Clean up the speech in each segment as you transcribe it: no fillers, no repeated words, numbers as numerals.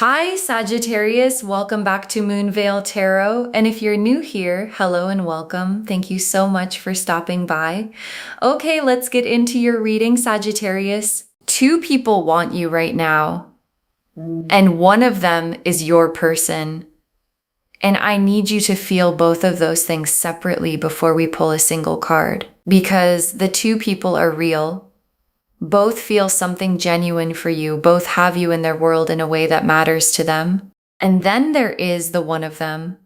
Hi, Sagittarius. Welcome back to Moonveil Tarot. And if you're new here, hello and welcome. Thank you so much for stopping by. Okay, let's get into your reading, Sagittarius. Two people want you right now, and one of them is your person. And I need you to feel both of those things separately before we pull a single card, because the two people are real. Both feel something genuine for you. Both have you in their world in a way that matters to them. And then there is the one of them,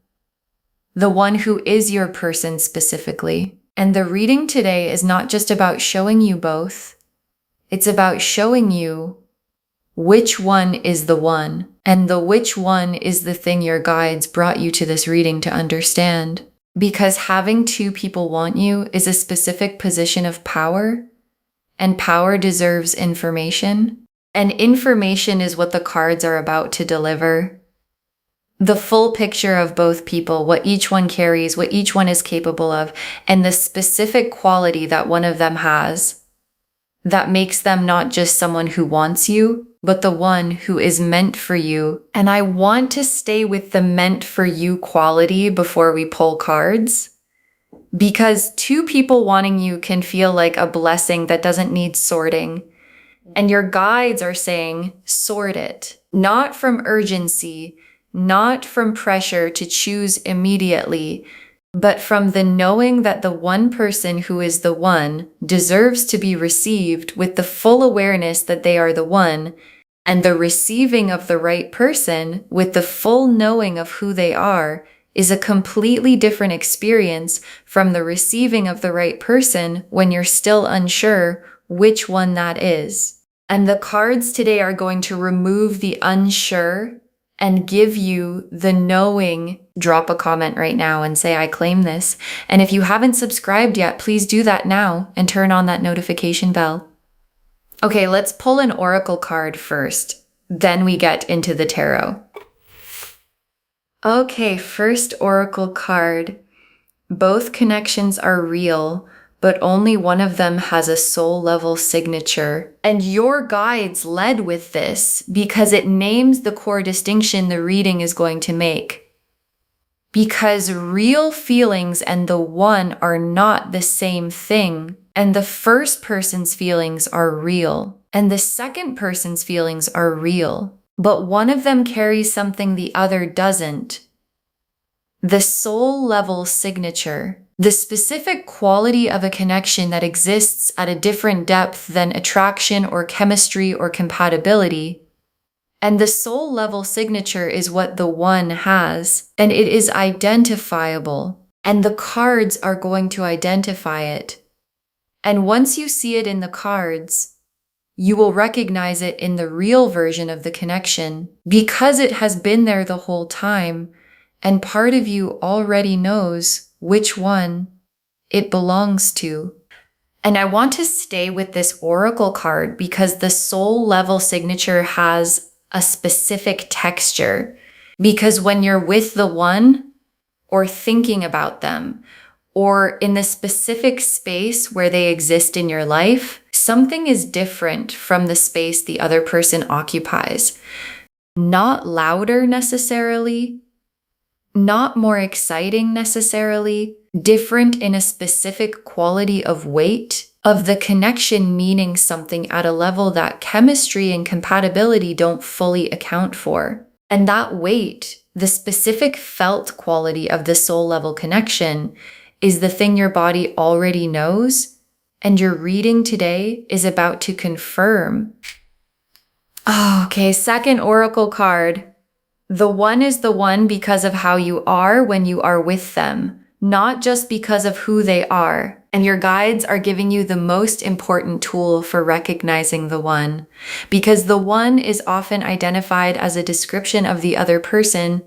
the one who is your person specifically. And the reading today is not just about showing you both. It's about showing you which one is the one. And the which one is the thing your guides brought you to this reading to understand. Because having two people want you is a specific position of power. And power deserves information. And information is what the cards are about to deliver. The full picture of both people, what each one carries, what each one is capable of, and the specific quality that one of them has that makes them not just someone who wants you, but the one who is meant for you. And I want to stay with the meant for you quality before we pull cards. Because two people wanting you can feel like a blessing that doesn't need sorting. And your guides are saying, sort it. Not from urgency, not from pressure to choose immediately, but from the knowing that the one person who is the one deserves to be received with the full awareness that they are the one, and the receiving of the right person with the full knowing of who they are is a completely different experience from the receiving of the right person when you're still unsure which one that is. And the cards today are going to remove the unsure and give you the knowing. Drop a comment right now and say, I claim this. And if you haven't subscribed yet, please do that now and turn on that notification bell. Okay, let's pull an oracle card first. Then we get into the tarot. Okay, first oracle card. Both connections are real, but only one of them has a soul level signature. And your guides led with this because it names the core distinction the reading is going to make. Because real feelings and the one are not the same thing. And the first person's feelings are real, and the second person's feelings are real. But one of them carries something the other doesn't. The soul level signature, the specific quality of a connection that exists at a different depth than attraction or chemistry or compatibility. And the soul level signature is what the one has, and it is identifiable, and the cards are going to identify it. And once you see it in the cards, you will recognize it in the real version of the connection because it has been there the whole time, and part of you already knows which one it belongs to. And I want to stay with this oracle card because the soul level signature has a specific texture. Because when you're with the one or thinking about them, or in the specific space where they exist in your life, something is different from the space the other person occupies. Not louder necessarily, not more exciting necessarily, different in a specific quality of weight, of the connection meaning something at a level that chemistry and compatibility don't fully account for. And that weight, the specific felt quality of the soul level connection, is the thing your body already knows, and your reading today is about to confirm. Okay, second oracle card. The one is the one because of how you are when you are with them, not just because of who they are. And your guides are giving you the most important tool for recognizing the one, because the one is often identified as a description of the other person,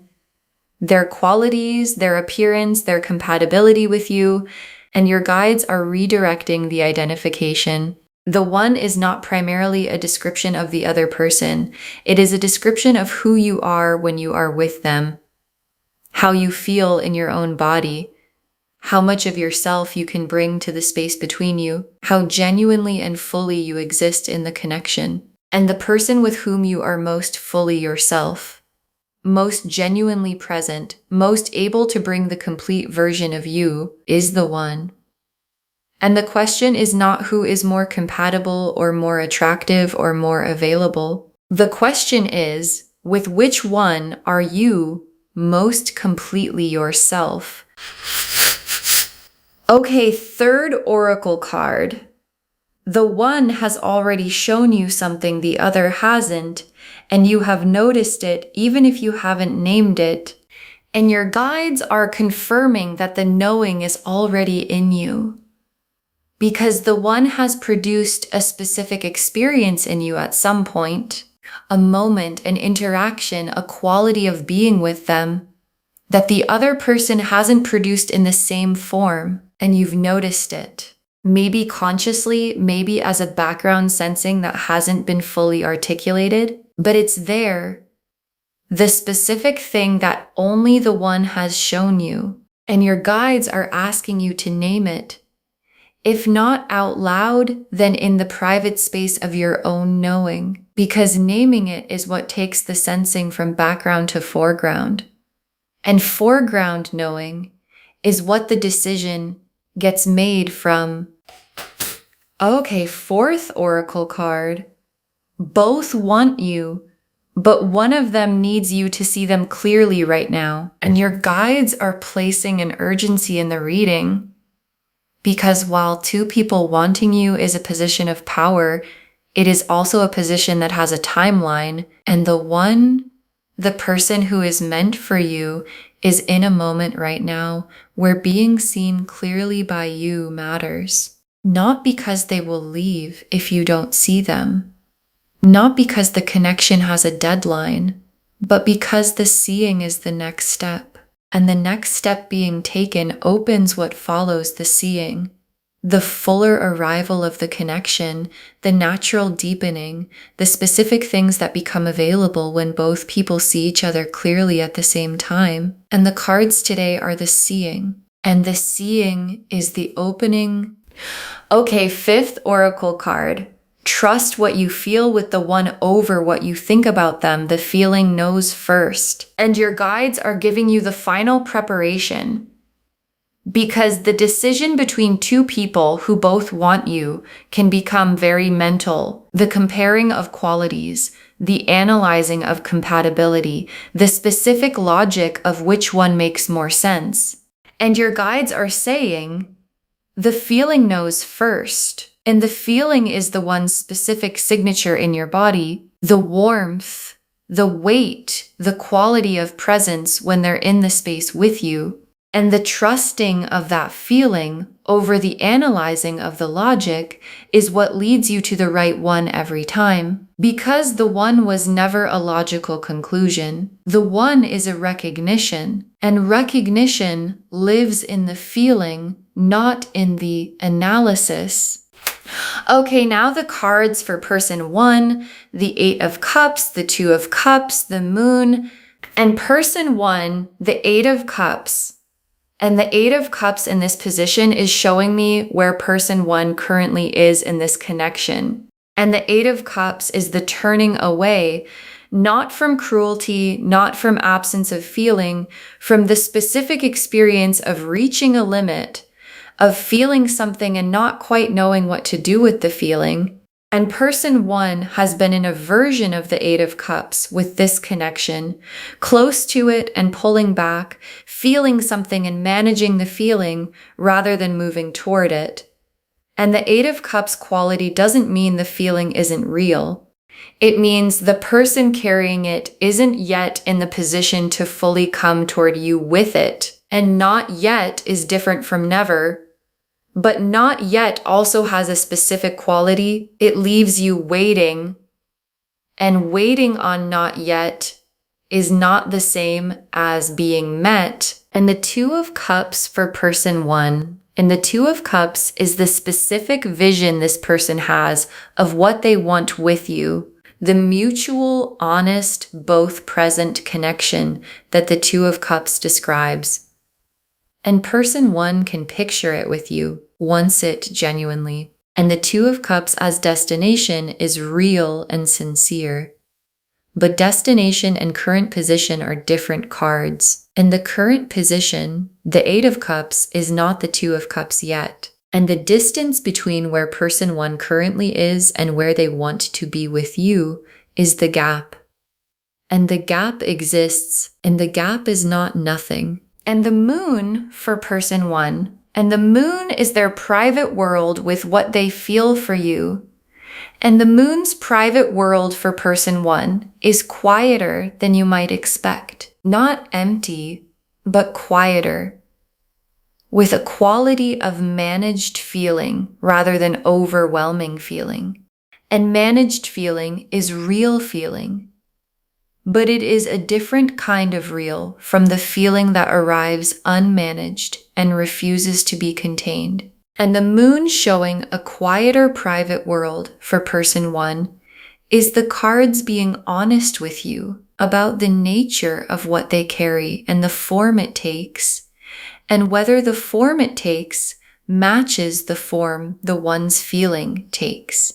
their qualities, their appearance, their compatibility with you, and your guides are redirecting the identification. The one is not primarily a description of the other person. It is a description of who you are when you are with them, how you feel in your own body, how much of yourself you can bring to the space between you, how genuinely and fully you exist in the connection, and the person with whom you are most fully yourself. most genuinely present, most able to bring the complete version of you is the one. And the question is not who is more compatible or more attractive or more available. The question is, with which one are you most completely yourself? Okay, third oracle card. The one has already shown you something the other hasn't, and you have noticed it even if you haven't named it. And your guides are confirming that the knowing is already in you. Because the one has produced a specific experience in you at some point, a moment, an interaction, a quality of being with them that the other person hasn't produced in the same form, and you've noticed it. Maybe consciously, maybe as a background sensing that hasn't been fully articulated, but it's there. The specific thing that only the one has shown you, and your guides are asking you to name it. If not out loud, then in the private space of your own knowing, because naming it is what takes the sensing from background to foreground. And foreground knowing is what the decision gets made from. Okay, fourth oracle card. Both want you, but one of them needs you to see them clearly right now. And your guides are placing an urgency in the reading. Because while two people wanting you is a position of power, it is also a position that has a timeline, and the person who is meant for you is in a moment right now where being seen clearly by you matters. Not because they will leave if you don't see them. Not because the connection has a deadline, but because the seeing is the next step. And the next step being taken opens what follows the seeing. The fuller arrival of the connection, the natural deepening, the specific things that become available when both people see each other clearly at the same time. And the cards today are the seeing. And the seeing is the opening. Okay, fifth oracle card. Trust what you feel with the one over what you think about them. The feeling knows first. And your guides are giving you the final preparation. Because the decision between two people who both want you can become very mental. The comparing of qualities, the analyzing of compatibility, the specific logic of which one makes more sense. And your guides are saying, the feeling knows first. And the feeling is the one specific signature in your body, the warmth, the weight, the quality of presence when they're in the space with you. And the trusting of that feeling over the analyzing of the logic is what leads you to the right one every time. Because the one was never a logical conclusion. The one is a recognition, and recognition lives in the feeling, not in the analysis. Okay, now the cards for person one, the Eight of Cups, the Two of Cups, the Moon, and person one, the Eight of Cups. And the Eight of Cups in this position is showing me where person one currently is in this connection. And the Eight of Cups is the turning away, not from cruelty, not from absence of feeling, from the specific experience of reaching a limit, of feeling something and not quite knowing what to do with the feeling. And person one has been in a version of the Eight of Cups with this connection, close to it and pulling back, feeling something and managing the feeling rather than moving toward it. And the Eight of Cups quality doesn't mean the feeling isn't real. It means the person carrying it isn't yet in the position to fully come toward you with it. And not yet is different from never. But not yet also has a specific quality. It leaves you waiting. And waiting on not yet is not the same as being met. And the Two of Cups for person one. And the Two of Cups is the specific vision this person has of what they want with you. The mutual, honest, both present connection that the Two of Cups describes. And person one can picture it with you, wants it genuinely. And the Two of Cups as destination is real and sincere. but destination and current position are different cards. And the current position, the Eight of Cups, is not the Two of Cups yet. And the distance between where person one currently is and where they want to be with you is the gap. And the gap exists, and the gap is not nothing. And the moon for person one, and the moon is their private world with what they feel for you. And the moon's private world for person one is quieter than you might expect. Not empty, but quieter, with a quality of managed feeling rather than overwhelming feeling. And managed feeling is real feeling. But it is a different kind of real from the feeling that arrives unmanaged and refuses to be contained. And the moon showing a quieter private world for person one is the cards being honest with you about the nature of what they carry and the form it takes, and whether the form it takes matches the form the one's feeling takes.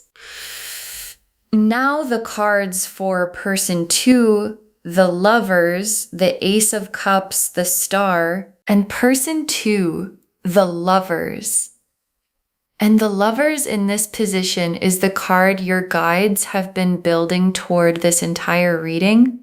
Now the cards for person two, the Lovers, the Ace of Cups, the Star, and person two, the Lovers. And the Lovers in this position is the card your guides have been building toward this entire reading.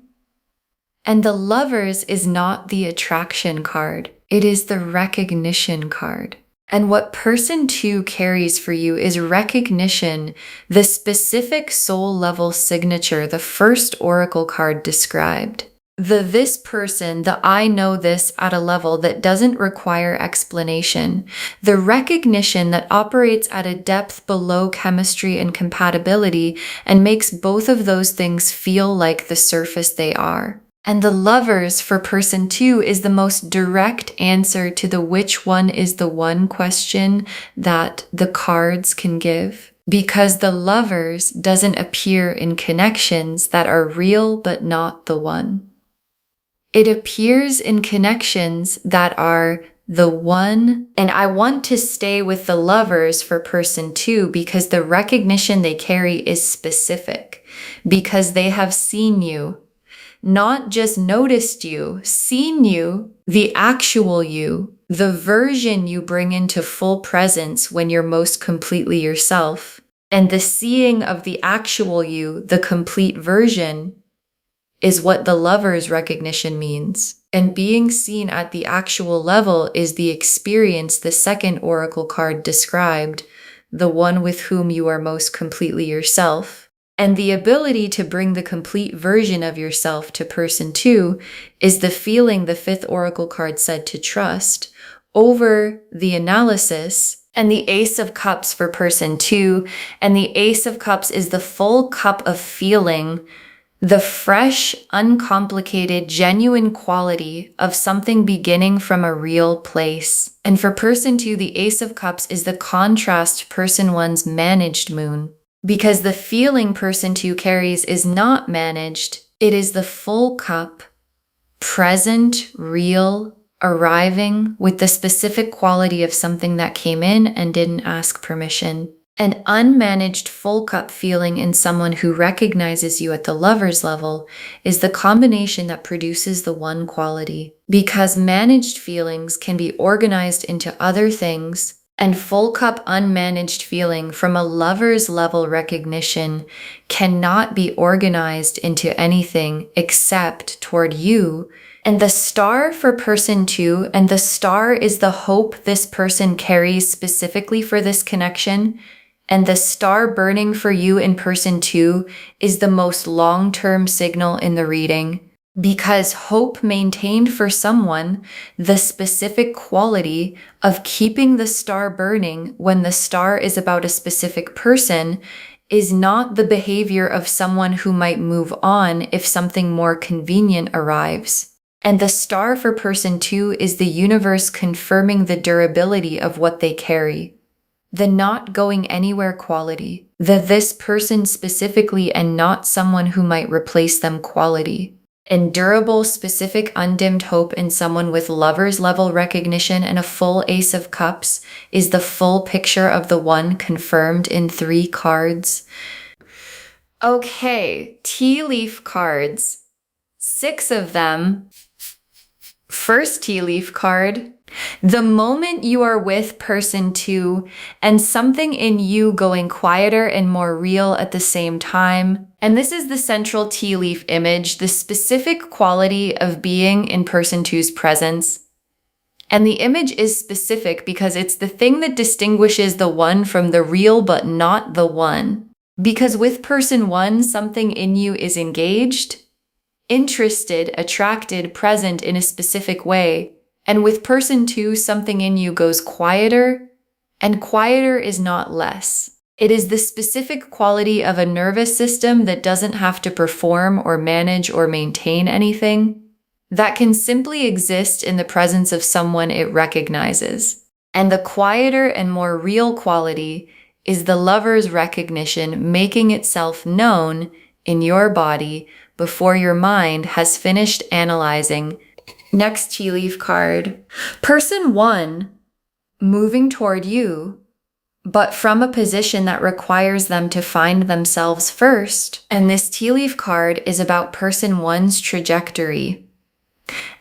And the Lovers is not the attraction card. It is the recognition card. And what person two carries for you is recognition, the specific soul level signature the first oracle card described. The this person, the I know this at a level that doesn't require explanation. The recognition that operates at a depth below chemistry and compatibility and makes both of those things feel like the surface they are. And the Lovers for person two is the most direct answer to the which one is the one question that the cards can give. Because the Lovers doesn't appear in connections that are real but not the one. It appears in connections that are the one, and I want to stay with the Lovers for person two because the recognition they carry is specific, because they have seen you. Not just noticed you, seen you, the actual you, the version you bring into full presence when you're most completely yourself. And the seeing of the actual you, the complete version, is what the Lover's recognition means. And being seen at the actual level is the experience the second oracle card described, the one with whom you are most completely yourself. And the ability to bring the complete version of yourself to person two is the feeling the fifth oracle card said to trust over the analysis. And the Ace of Cups for person two, and the Ace of Cups is the full cup of feeling, the fresh, uncomplicated, genuine quality of something beginning from a real place. And for person two, the Ace of Cups is the contrast to person one's managed moon. Because the feeling person two carries is not managed, it is the full cup, present, real, arriving with the specific quality of something that came in and didn't ask permission. An unmanaged full cup feeling in someone who recognizes you at the Lover's level is the combination that produces the one quality. Because managed feelings can be organized into other things, and full cup unmanaged feeling from a Lover's level recognition cannot be organized into anything except toward you. And the Star for person two, and the Star is the hope this person carries specifically for this connection. And the star burning for you in person two is the most long-term signal in the reading. Because hope maintained for someone the specific quality of keeping the star burning when the star is about a specific person is not the behavior of someone who might move on if something more convenient arrives. And the star for person two is the universe confirming the durability of what they carry. The not going anywhere quality. The this person specifically and not someone who might replace them quality. And durable, specific, undimmed hope in someone with Lover's level recognition and a full Ace of Cups is the full picture of the one confirmed in 3 cards. Okay, tea leaf cards. 6 of them. First tea leaf card. The moment you are with person 2 and something in you going quieter and more real at the same time. And this is the central tea leaf image, the specific quality of being in person 2's presence. And the image is specific because it's the thing that distinguishes the one from the real but not the one. Because with person 1, something in you is engaged, interested, attracted, present in a specific way. And with person 2, something in you goes quieter, and quieter is not less. It is the specific quality of a nervous system that doesn't have to perform or manage or maintain anything, that can simply exist in the presence of someone it recognizes. And the quieter and more real quality is the lover's recognition making itself known in your body before your mind has finished analyzing. Next tea leaf card. Person 1 moving toward you, but from a position that requires them to find themselves first. And this tea leaf card is about person 1's trajectory.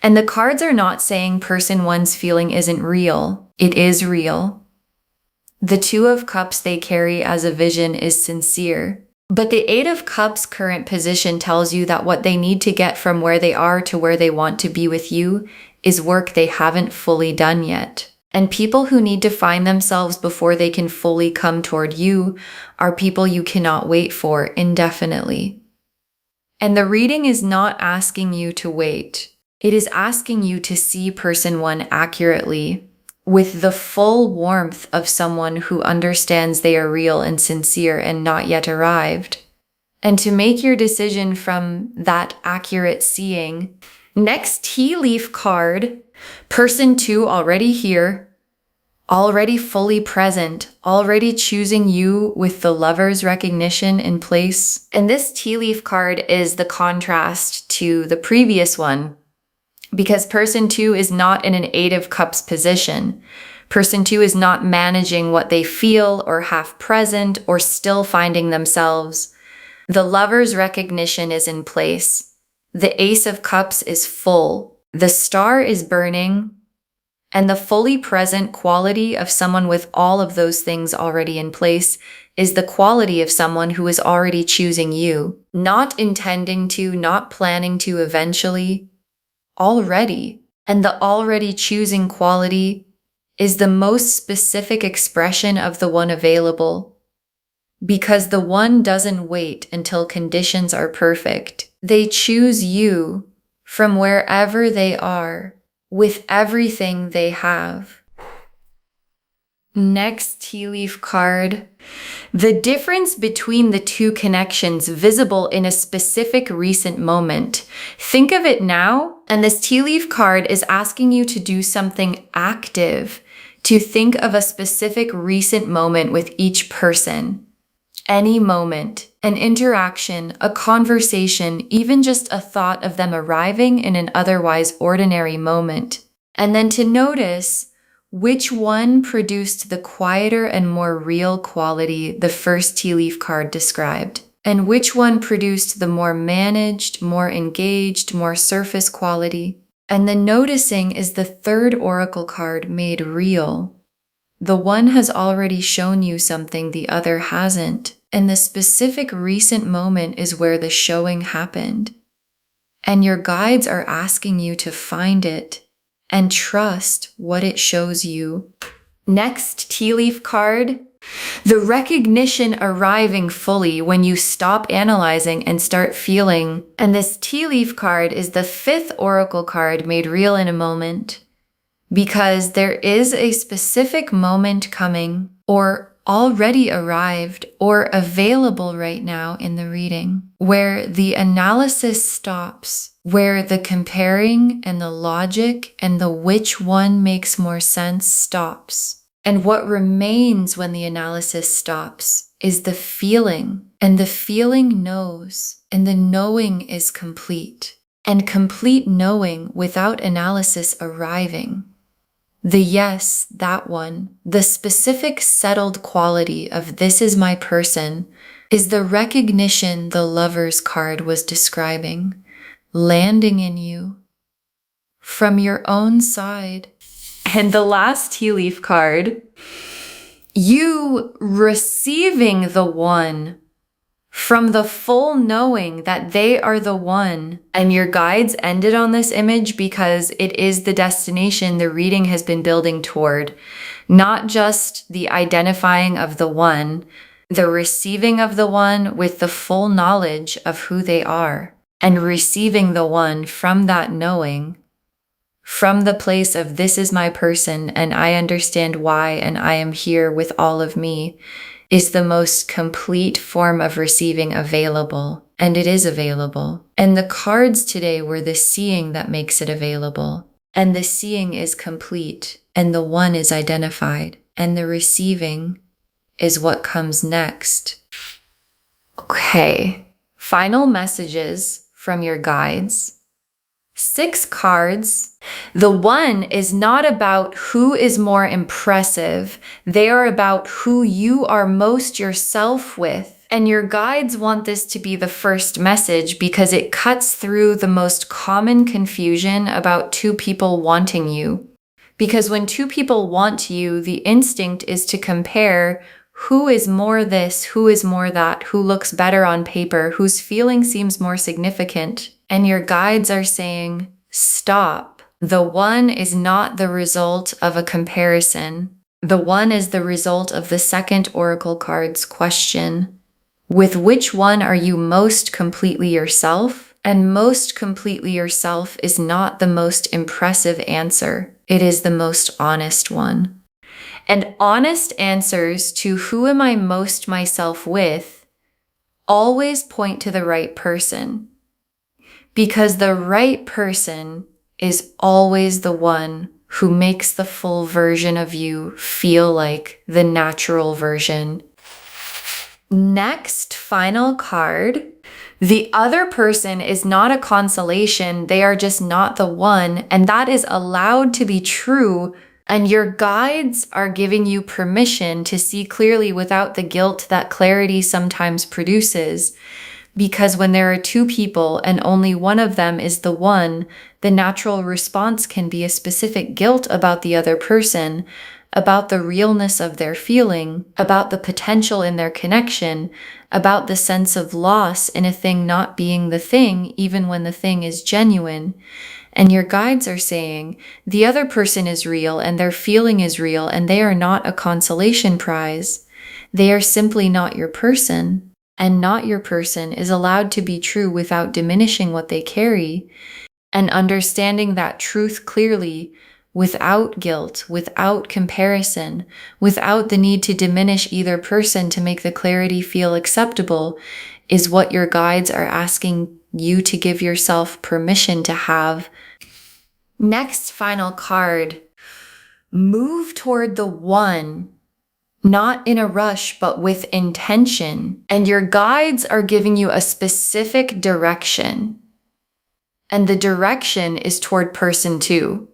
And the cards are not saying person 1's feeling isn't real. It is real. The 2 of Cups they carry as a vision is sincere. But the 8 of Cups current position tells you that what they need to get from where they are to where they want to be with you is work they haven't fully done yet. And people who need to find themselves before they can fully come toward you are people you cannot wait for indefinitely. And the reading is not asking you to wait. It is asking you to see person 1 accurately, with the full warmth of someone who understands they are real and sincere and not yet arrived, and to make your decision from that accurate seeing. Next tea leaf card, person 2 already here, already fully present, already choosing you with the lover's recognition in place. And this tea leaf card is the contrast to the previous one, because person 2 is not in an 8 of Cups position. Person 2 is not managing what they feel or half present or still finding themselves. The lover's recognition is in place. The Ace of Cups is full. The star is burning. And the fully present quality of someone with all of those things already in place is the quality of someone who is already choosing you, not intending to, not planning to eventually, already. And the already choosing quality is the most specific expression of the one available, because the one doesn't wait until conditions are perfect. They choose you from wherever they are, with everything they have. Next tea leaf card. The difference between the 2 connections visible in a specific recent moment. Think of it now, and this tea leaf card is asking you to do something active, to think of a specific recent moment with each person. Any moment, an interaction, a conversation, even just a thought of them arriving in an otherwise ordinary moment. And then to notice which one produced the quieter and more real quality the first tea leaf card described, and which one produced the more managed, more engaged, more surface quality. And the noticing is the third oracle card made real. The one has already shown you something the other hasn't, and the specific recent moment is where the showing happened. And your guides are asking you to find it and trust what it shows you. Next tea leaf card. The recognition arriving fully when you stop analyzing and start feeling. And this tea leaf card is the 5th oracle card made real in a moment, because there is a specific moment coming, or already arrived, or available right now in the reading, where the analysis stops, where the comparing and the logic and the which one makes more sense stops. And what remains when the analysis stops is the feeling, and the feeling knows, and the knowing is complete, and complete knowing without analysis arriving. The yes, that one, the specific settled quality of this is my person, is the recognition the Lover's card was describing, landing in you from your own side. And the last tea leaf card, you receiving the one from the full knowing that they are the one. And your guides ended on this image because it is the destination the reading has been building toward. Not just the identifying of the one, the receiving of the one with the full knowledge of who they are, and receiving the one from that knowing, from the place of this is my person and I understand why and I am here with all of me, is the most complete form of receiving available. And it is available. And the cards today were the seeing that makes it available. And the seeing is complete. And the one is identified. And the receiving is what comes next. Okay. Final messages from your guides. 6 cards. The one is not about who is more impressive. They are about who you are most yourself with. And your guides want this to be the first message because it cuts through the most common confusion about 2 people wanting you. Because when 2 people want you, the instinct is to compare who is more this, who is more that, who looks better on paper, whose feeling seems more significant. And your guides are saying, stop. The one is not the result of a comparison. The one is the result of the second oracle card's question. With which one are you most completely yourself? And most completely yourself is not the most impressive answer. It is the most honest one. And honest answers to who am I most myself with always point to the right person. Because the right person is always the one who makes the full version of you feel like the natural version. Next, final card. The other person is not a consolation. They are just not the one. And that is allowed to be true. And your guides are giving you permission to see clearly without the guilt that clarity sometimes produces. Because when there are 2 people and only one of them is the one, the natural response can be a specific guilt about the other person, about the realness of their feeling, about the potential in their connection, about the sense of loss in a thing not being the thing, even when the thing is genuine. And your guides are saying, the other person is real and their feeling is real and they are not a consolation prize. They are simply not your person. And not your person is allowed to be true without diminishing what they carry, and understanding that truth clearly, without guilt, without comparison, without the need to diminish either person to make the clarity feel acceptable, is what your guides are asking you to give yourself permission to have. Next final card. Move toward the one. Not in a rush, but with intention. And your guides are giving you a specific direction. And the direction is toward person 2.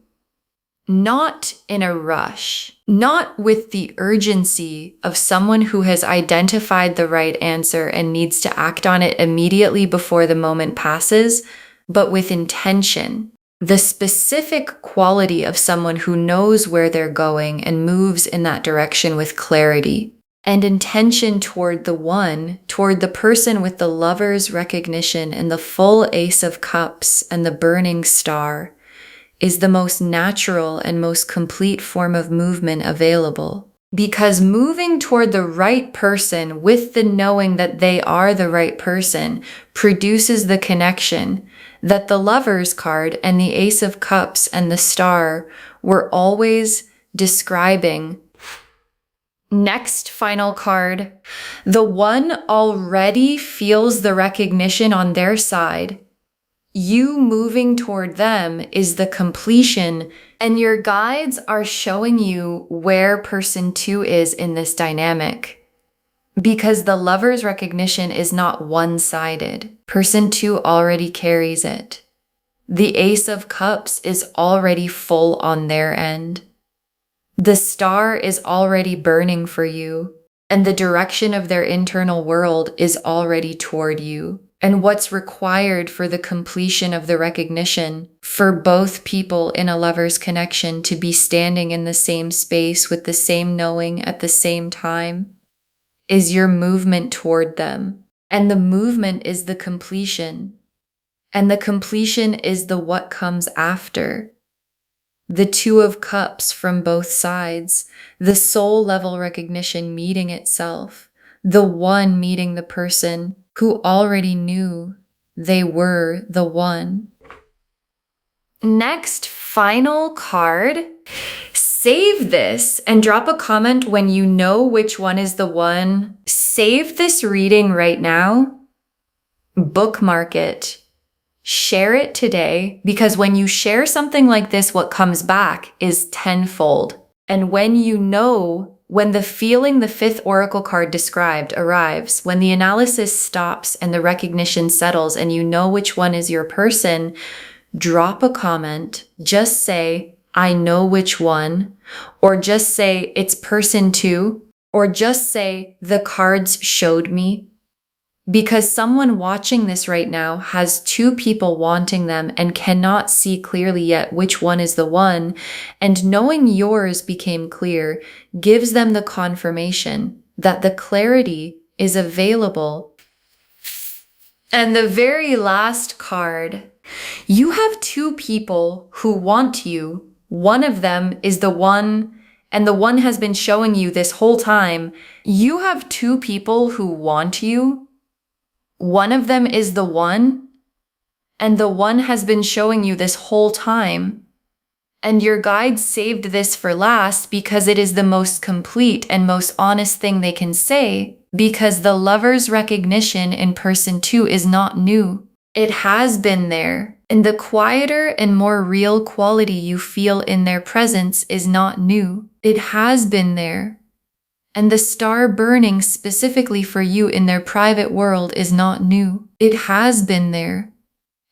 Not in a rush. Not with the urgency of someone who has identified the right answer and needs to act on it immediately before the moment passes, but with intention. The specific quality of someone who knows where they're going and moves in that direction with clarity. And intention toward the one, toward the person with the Lover's recognition and the full Ace of Cups and the burning star, is the most natural and most complete form of movement available. Because moving toward the right person with the knowing that they are the right person produces the connection that the Lover's card and the Ace of Cups and the Star were always describing. Next final card. The one already feels the recognition on their side. You moving toward them is the completion, and your guides are showing you where person 2 is in this dynamic. Because the Lover's recognition is not one-sided. Person 2 already carries it. The Ace of Cups is already full on their end. The star is already burning for you, and the direction of their internal world is already toward you. And what's required for the completion of the recognition for both people in a lover's connection to be standing in the same space with the same knowing at the same time is your movement toward them. And the movement is the completion. And the completion is the what comes after. The Two of Cups from both sides, the soul level recognition meeting itself, the one meeting the person who already knew they were the one. Next, final card. Save this and drop a comment when you know which one is the one. Save this reading right now. Bookmark it. Share it today, because when you share something like this, what comes back is tenfold. And when you know, when the feeling the fifth oracle card described arrives, when the analysis stops and the recognition settles and you know which one is your person, drop a comment. Just say, I know which one, or just say, it's person two, or just say, the cards showed me. Because someone watching this right now has two people wanting them and cannot see clearly yet which one is the one, and knowing yours became clear gives them the confirmation that the clarity is available. And the very last card, you have two people who want you. One of them is the one, and the one has been showing you this whole time. You have two people who want you. One of them is the one, and the one has been showing you this whole time. And your guides saved this for last because it is the most complete and most honest thing they can say, because the lover's recognition in person two is not new. It has been there, and the quieter and more real quality you feel in their presence is not new. It has been there. And the star burning specifically for you in their private world is not new. It has been there.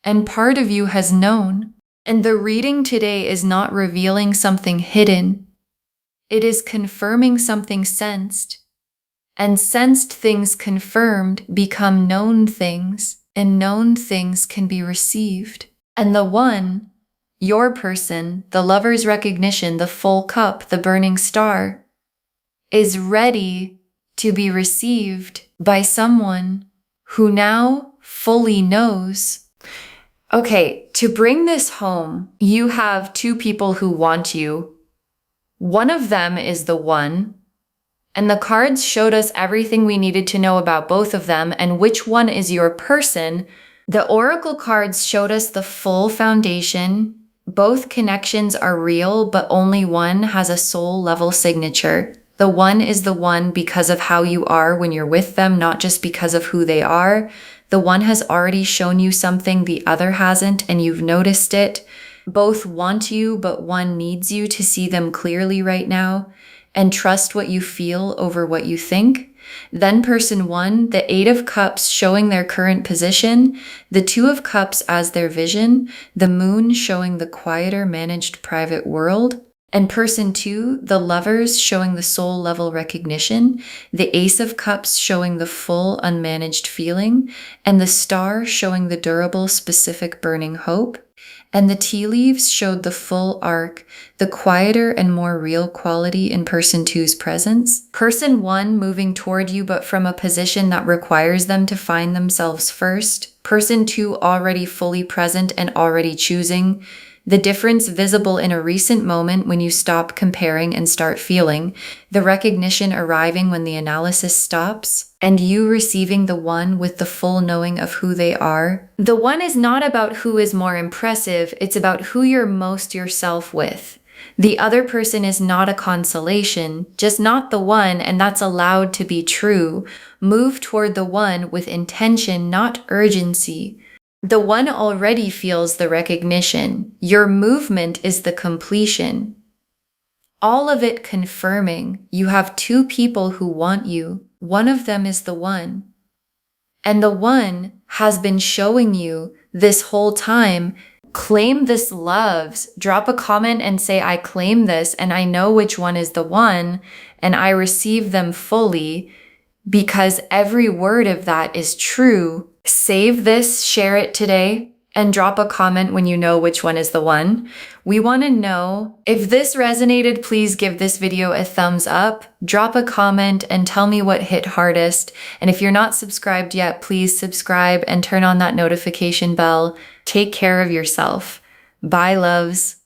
And part of you has known. And the reading today is not revealing something hidden. It is confirming something sensed. And sensed things confirmed become known things, and known things can be received. And the one, your person, the lover's recognition, the full cup, the burning star, is ready to be received by someone who now fully knows. Okay, to bring this home, you have two people who want you. One of them is the one, and the cards showed us everything we needed to know about both of them and which one is your person. The oracle cards showed us the full foundation. Both connections are real, but only one has a soul level signature. The one is the one because of how you are when you're with them, not just because of who they are. The one has already shown you something the other hasn't, and you've noticed it. Both want you, but one needs you to see them clearly right now and trust what you feel over what you think. Then person one, the Eight of Cups showing their current position, the Two of Cups as their vision, the Moon showing the quieter managed private world. And person two, the Lovers showing the soul level recognition, the Ace of Cups showing the full unmanaged feeling, and the Star showing the durable specific burning hope. And the tea leaves showed the full arc, the quieter and more real quality in person two's presence. Person one moving toward you but from a position that requires them to find themselves first. Person two already fully present and already choosing. The difference visible in a recent moment when you stop comparing and start feeling, the recognition arriving when the analysis stops, and you receiving the one with the full knowing of who they are. The one is not about who is more impressive, it's about who you're most yourself with. The other person is not a consolation, just not the one, and that's allowed to be true. Move toward the one with intention, not urgency. The one already feels the recognition. Your movement is the completion. All of it confirming you have two people who want you. One of them is the one. And the one has been showing you this whole time Claim this loves. Drop a comment and say, I claim this and I know which one is the one and I receive them fully because every word of that is true. Save this, share it today, and drop a comment when you know which one is the one. We want to know if this resonated. Please give this video a thumbs up, drop a comment and tell me what hit hardest. And if you're not subscribed yet, please subscribe and turn on that notification bell. Take care of yourself. Bye, loves.